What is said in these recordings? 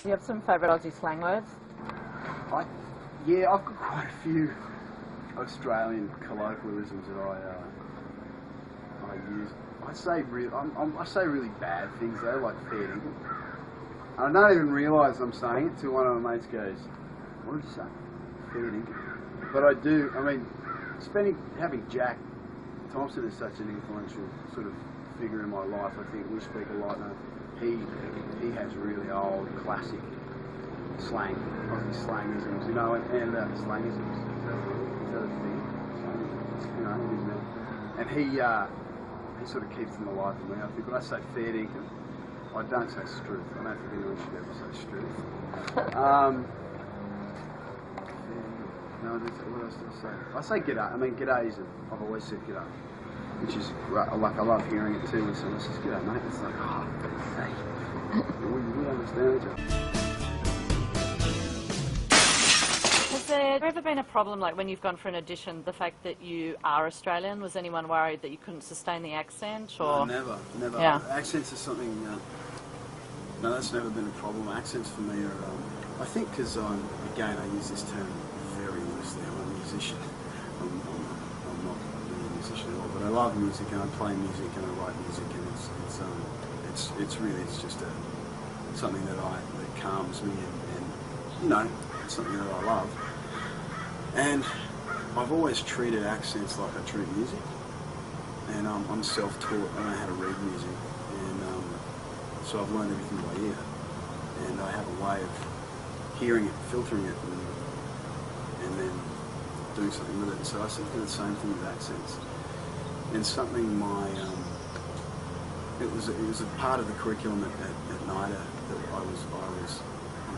You have some favourite Aussie slang words? Yeah, I've got quite a few Australian colloquialisms that I use. I say really bad things though, like fair dinkum. I don't even realise I'm saying it till one of my mates goes, "What did you say? Fair dinkum." But I do. I mean, having Jack Thompson is such an influential sort of figure in my life. I think we speak a lot. He has really old classic slang, Aussie slangisms, you know, and slangisms. Is that a thing? You know, isn't it? And he sort of keeps them alive for me. I think when I say fair dinkum, I don't say struth. I don't think anyone should ever say struth. No, what else do I say? I say g'day. I mean, g'day is I've always said g'day, which is like I love hearing it too. When someone says g'day, mate, it's like, oh, hey, we understand each other. Has there ever been a problem, like when you've gone for an audition, the fact that you are Australian? Was anyone worried that you couldn't sustain the accent? Or No, never. Yeah. Accents are something. No, that's never been a problem. Accents for me are. I think because I use this term very loosely. I'm a musician. I'm not really a musician at all, but I love music and I play music and I write music, and it's just something that calms me and you know, it's something that I love. And I've always treated accents like I treat music, and I'm self-taught. I know how to read music, and so I've learned everything by ear, and I have a way of hearing it, filtering it, and then doing something with it. So I sort of do the same thing with accents. And something it was a part of the curriculum at NIDA that I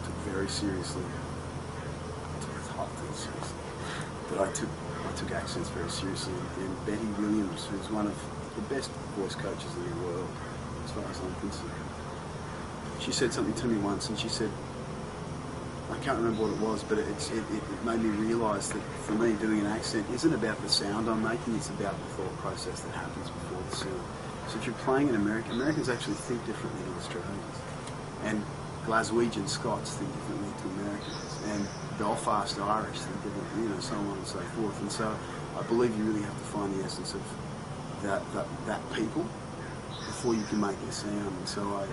took very seriously. But I took accents very seriously, and Betty Williams, who's one of the best voice coaches in the world, as far as I'm concerned, she said something to me once, and she said, I can't remember what it was, but it made me realise that for me doing an accent isn't about the sound I'm making, it's about the thought process that happens before the sound. So if you're playing in America, Americans actually think differently to Australians, and Glaswegian Scots think differently to Americans, and Belfast Irish think differently, you know, so on and so forth. And so I believe you really have to find the essence of that people before you can make a sound. And so I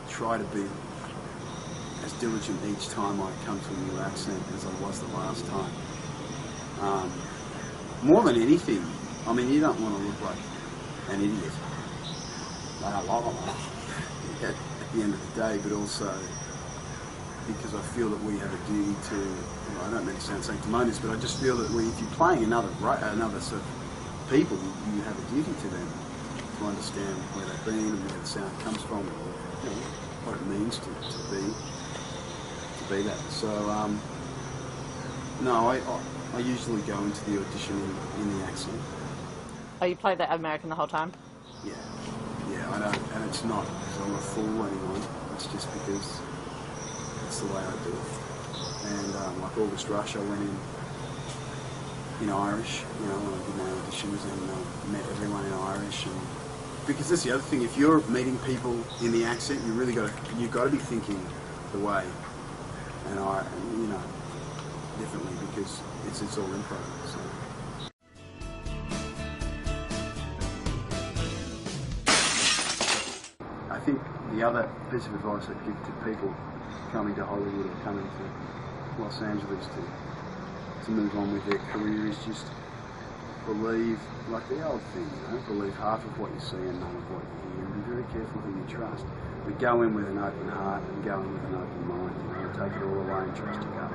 try to be as diligent each time I come to a new accent as I was the last time. More than anything, I mean, you don't want to look like an idiot at the end of the day, but also because I feel that we have a duty to, well, I don't mean to sound sanctimonious, but I just feel that if you're playing another sort of people, you have a duty to them to understand where they've been and where the sound comes from, or you know, what it means to be that. So no, I usually go into the audition in the accent. Oh, you played that American the whole time? Yeah, I don't, and it's not because I'm a fool anyone. It's just because it's the way I do it. And like August Rush, I went in Irish, you know, when I did my auditions, and met everyone in Irish. And because that's the other thing, if you're meeting people in the accent, you've got to be thinking the way, and you know, differently, because it's all improv. So. I think the other piece of advice I'd give to people coming to Hollywood or coming to Los Angeles to move on with their career is just believe, like the old thing, you know, believe half of what you see and none of what you hear, and be very careful who you trust. But go in with an open heart and go in with an open mind, you know, and take it all away and trust your gut.